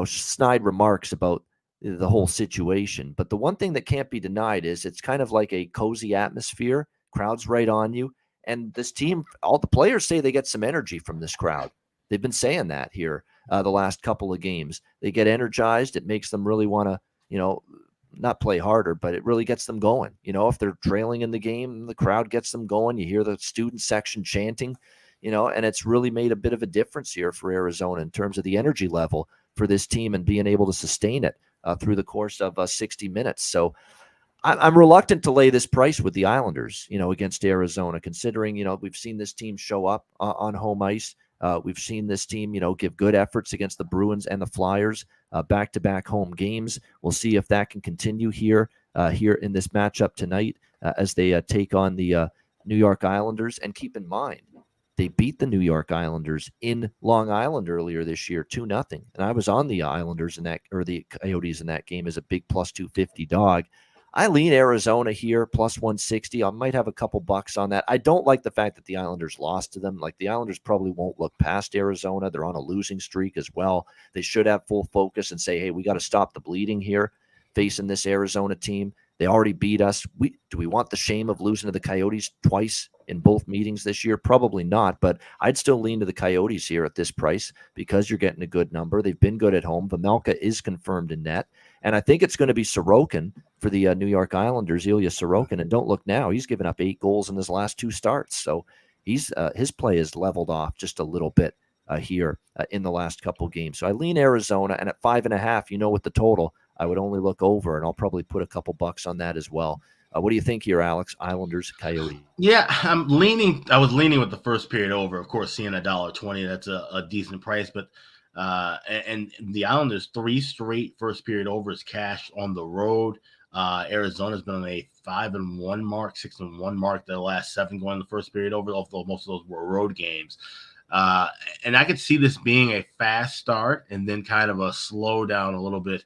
snide remarks about the whole situation. But the one thing that can't be denied is it's kind of like a cozy atmosphere. Crowd's right on you. And this team, all the players say they get some energy from this crowd. They've been saying that here the last couple of games. They get energized. It makes them really want to, not play harder, but it really gets them going. If they're trailing in the game, the crowd gets them going. You hear the student section chanting, and it's really made a bit of a difference here for Arizona in terms of the energy level for this team and being able to sustain it through the course of 60 minutes. So I'm reluctant to lay this price with the Islanders, against Arizona, considering, we've seen this team show up on home ice. We've seen this team, give good efforts against the Bruins and the Flyers, back-to-back home games. We'll see if that can continue here in this matchup tonight as they take on the New York Islanders. And keep in mind, they beat the New York Islanders in Long Island earlier this year, 2-0. And I was on the Islanders the Coyotes in that game as a big plus 250 dog. I lean Arizona here, plus 160. I might have a couple bucks on that. I don't like the fact that the Islanders lost to them. Like, the Islanders probably won't look past Arizona. They're on a losing streak as well. They should have full focus and say, hey, we got to stop the bleeding here facing this Arizona team. They already beat us. Do we want the shame of losing to the Coyotes twice in both meetings this year? Probably not, but I'd still lean to the Coyotes here at this price because you're getting a good number. They've been good at home. Vejmelka is confirmed in net, and I think it's going to be Sorokin for the New York Islanders, Ilya Sorokin. And don't look now, he's given up 8 goals in his last 2 starts, so he's his play has leveled off just a little bit here in the last couple games. So I lean Arizona, and at 5.5, with the total, I would only look over, and I'll probably put a couple bucks on that as well. What do you think here, Alex? Islanders, Coyote? Yeah, I was leaning with the first period over. Of course, seeing $1.20, that's a decent price. But and the Islanders 3 straight first period overs cashed on the road. Arizona's been on a 5-1 mark, 6-1 mark. The last 7 going in the first period over. Although most of those were road games. And I could see this being a fast start and then kind of a slow down a little bit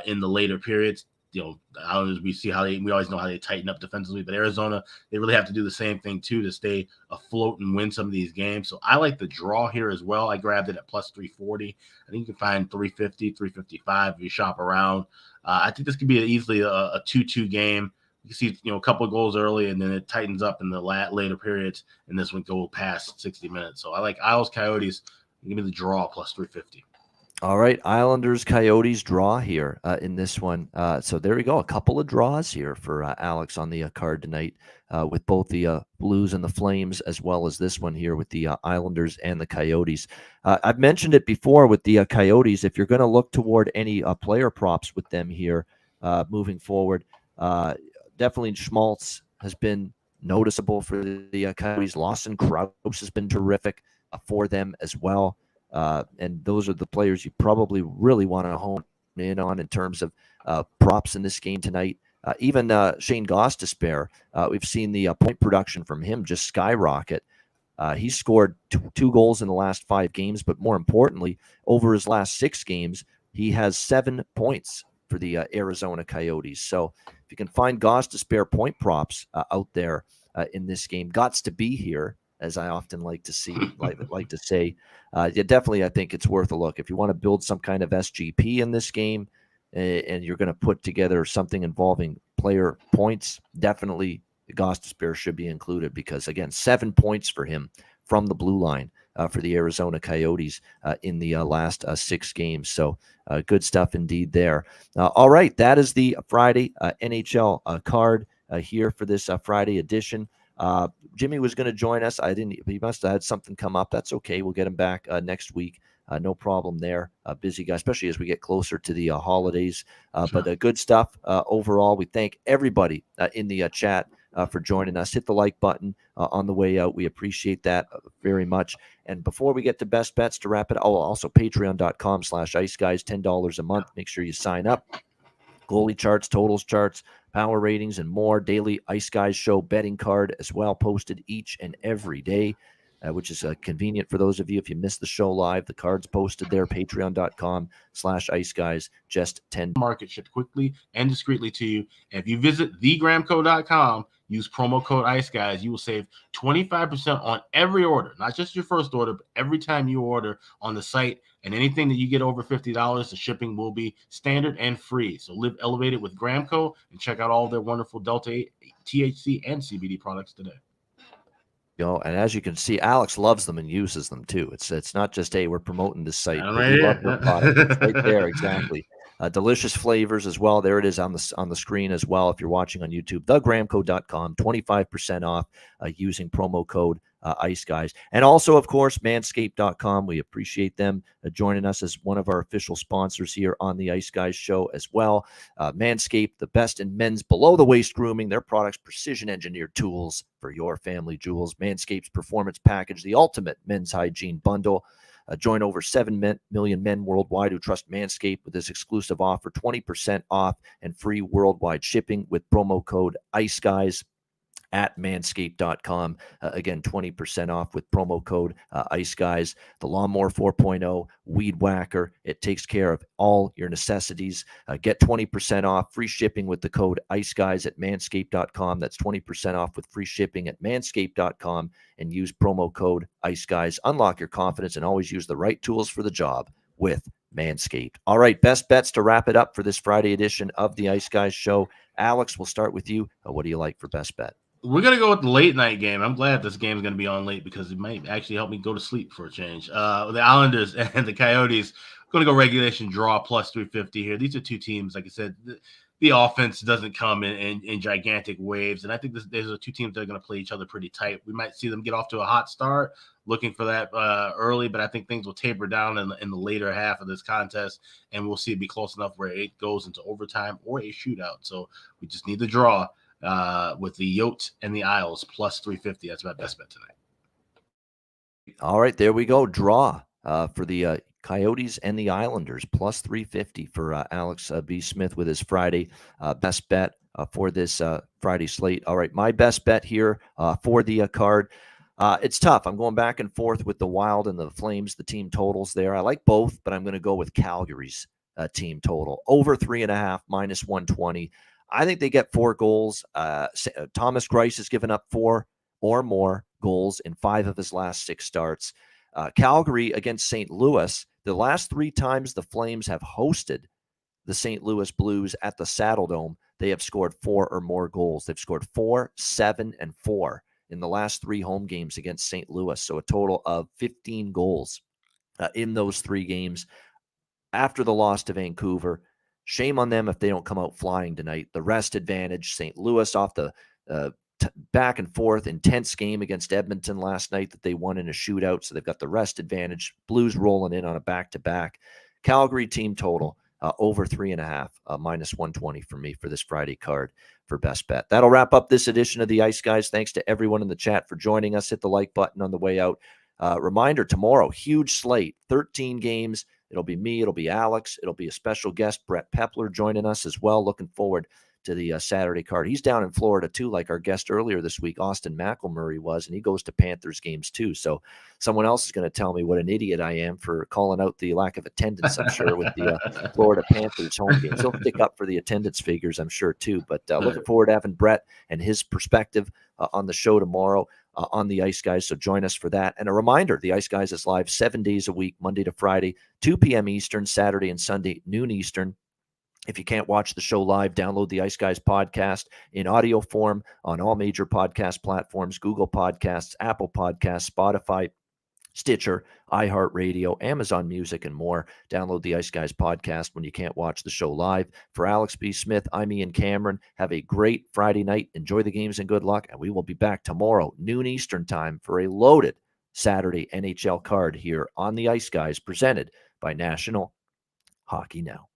in the later periods. The Islanders, we always know how they tighten up defensively, but Arizona, they really have to do the same thing too to stay afloat and win some of these games. So I like the draw here as well. I grabbed it at plus 340. I think you can find 350, 355 if you shop around. I think this could be easily a 2-2 game. You can see, a couple of goals early, and then it tightens up in the later periods, and this one go past 60 minutes. So I like Isles Coyotes. Give me the draw plus 350. All right, Islanders, Coyotes draw here in this one. So there we go. A couple of draws here for Alex on the card tonight with both the Blues and the Flames, as well as this one here with the Islanders and the Coyotes. I've mentioned it before with the Coyotes. If you're going to look toward any player props with them here moving forward, definitely Schmaltz has been noticeable for the Coyotes. Lawson Krause has been terrific for them as well. And those are the players you probably really want to hone in on in terms of props in this game tonight. Even Shane Gostisbehere, we've seen the point production from him just skyrocket. He scored 2 goals in the last 5 games, but more importantly, over his last 6 games, he has 7 points for the Arizona Coyotes. So if you can find Goss to spare point props out there in this game, gots to be here, as I often like to say. Yeah, definitely, I think it's worth a look. If you want to build some kind of SGP in this game and you're going to put together something involving player points, definitely Goss to spare should be included because, again, 7 points for him from the blue line for the Arizona Coyotes in the last 6 games. So good stuff indeed there. All right, that is the Friday NHL card here for this Friday edition. Jimmy was going to join us. He must have had something come up. That's okay. We'll get him back next week. No problem there. Busy guy, especially as we get closer to the holidays. Sure. But good stuff overall. We thank everybody in the chat for joining us. Hit the like button on the way out. We appreciate that very much. And before we get to best bets to wrap it, also patreon.com/ice guys, $10 a month. Make sure you sign up. Goalie charts, totals charts, power ratings, and more. Daily Ice Guys Show betting card as well, posted each and every day, which is convenient for those of you if you missed the show live. The card's posted there, patreon.com/ice guys, just 10. Market shipped quickly and discreetly to you. And if you visit thegramco.com, use promo code Ice Guys, you will save 25% on every order, not just your first order, but every time you order on the site. And anything that you get over $50, the shipping will be standard and free. So live elevated with Gramco and check out all their wonderful Delta 8, THC, and CBD products today. And as you can see, Alex loves them and uses them too. It's not just, hey, we're promoting this site. Right, we love your product. It's right there, exactly. Delicious flavors as well. There it is on the screen as well. If you're watching on YouTube, thegramco.com, 25% off using promo code Ice Guys. And also, of course, manscaped.com. We appreciate them joining us as one of our official sponsors here on the Ice Guys show as well. Manscaped, the best in men's below-the-waist grooming. Their products, precision-engineered tools for your family jewels. Manscaped's Performance Package, the ultimate men's hygiene bundle. Join over 7 million men worldwide who trust Manscaped with this exclusive offer, 20% off and free worldwide shipping with promo code IceGuys at manscaped.com. Again, 20% off with promo code Ice Guys. The Lawnmower 4.0 Weed Whacker. It takes care of all your necessities. Get 20% off, free shipping with the code Ice Guys at manscaped.com. That's 20% off with free shipping at manscaped.com and use promo code Ice Guys. Unlock your confidence and always use the right tools for the job with Manscaped. All right, best bets to wrap it up for this Friday edition of the Ice Guys show. Alex, we'll start with you. What do you like for best bet? We're going to go with the late night game. I'm glad this game is going to be on late because it might actually help me go to sleep for a change. The Islanders and the Coyotes going to go regulation draw plus 350 here. These are two teams, like I said, the offense doesn't come in gigantic waves. And I think these are two teams that are going to play each other pretty tight. We might see them get off to a hot start, looking for that early, but I think things will taper down in the later half of this contest, and we'll see it be close enough where it goes into overtime or a shootout. So we just need the draw. With the Yotes and the Isles plus 350. That's my best bet tonight. All right, there we go. Draw for the Coyotes and the Islanders plus 350 for Alex B. Smith with his Friday best bet for this Friday slate. All right, my best bet here for the card. It's tough. I'm going back and forth with the Wild and the Flames, the team totals there. I like both, but I'm going to go with Calgary's team total. Over 3.5, minus 120. I think they get 4 goals. Thomas Greiss has given up 4 or more goals in 5 of his last 6 starts. Calgary against St. Louis, the last 3 times the Flames have hosted the St. Louis Blues at the Saddledome, they have scored 4 or more goals. They've scored 4, 7, and 4 in the last 3 home games against St. Louis. So a total of 15 goals in those 3 games. After the loss to Vancouver, shame on them if they don't come out flying tonight. The rest advantage, St. Louis off the back and forth intense game against Edmonton last night that they won in a shootout, so they've got the rest advantage. Blues rolling in on a back-to-back. Calgary team total over 3.5, minus 120 for me for this Friday card for best bet. That'll wrap up this edition of the Ice Guys. Thanks to everyone in the chat for joining us. Hit the like button on the way out. Reminder, tomorrow, huge slate, 13 games. It'll be me. It'll be Alex. It'll be a special guest, Brett Pepler, joining us as well. Looking forward to the Saturday card. He's down in Florida too, like our guest earlier this week, Austin McElmurray was, and he goes to Panthers games too. So someone else is going to tell me what an idiot I am for calling out the lack of attendance, I'm sure, with the Florida Panthers home games. He'll stick up for the attendance figures, I'm sure, too. But looking forward to having Brett and his perspective on the show tomorrow on the Ice Guys. So join us for that. And a reminder, the Ice Guys is live 7 days a week, Monday to Friday, 2 p.m. Eastern, Saturday and Sunday, noon Eastern. If you can't watch the show live, download the Ice Guys podcast in audio form on all major podcast platforms, Google Podcasts, Apple Podcasts, Spotify, Stitcher, iHeartRadio, Amazon Music, and more. Download the Ice Guys podcast when you can't watch the show live. For Alex B. Smith, I'm Ian Cameron. Have a great Friday night. Enjoy the games and good luck. And we will be back tomorrow, noon Eastern time, for a loaded Saturday NHL card here on the Ice Guys, presented by National Hockey Now.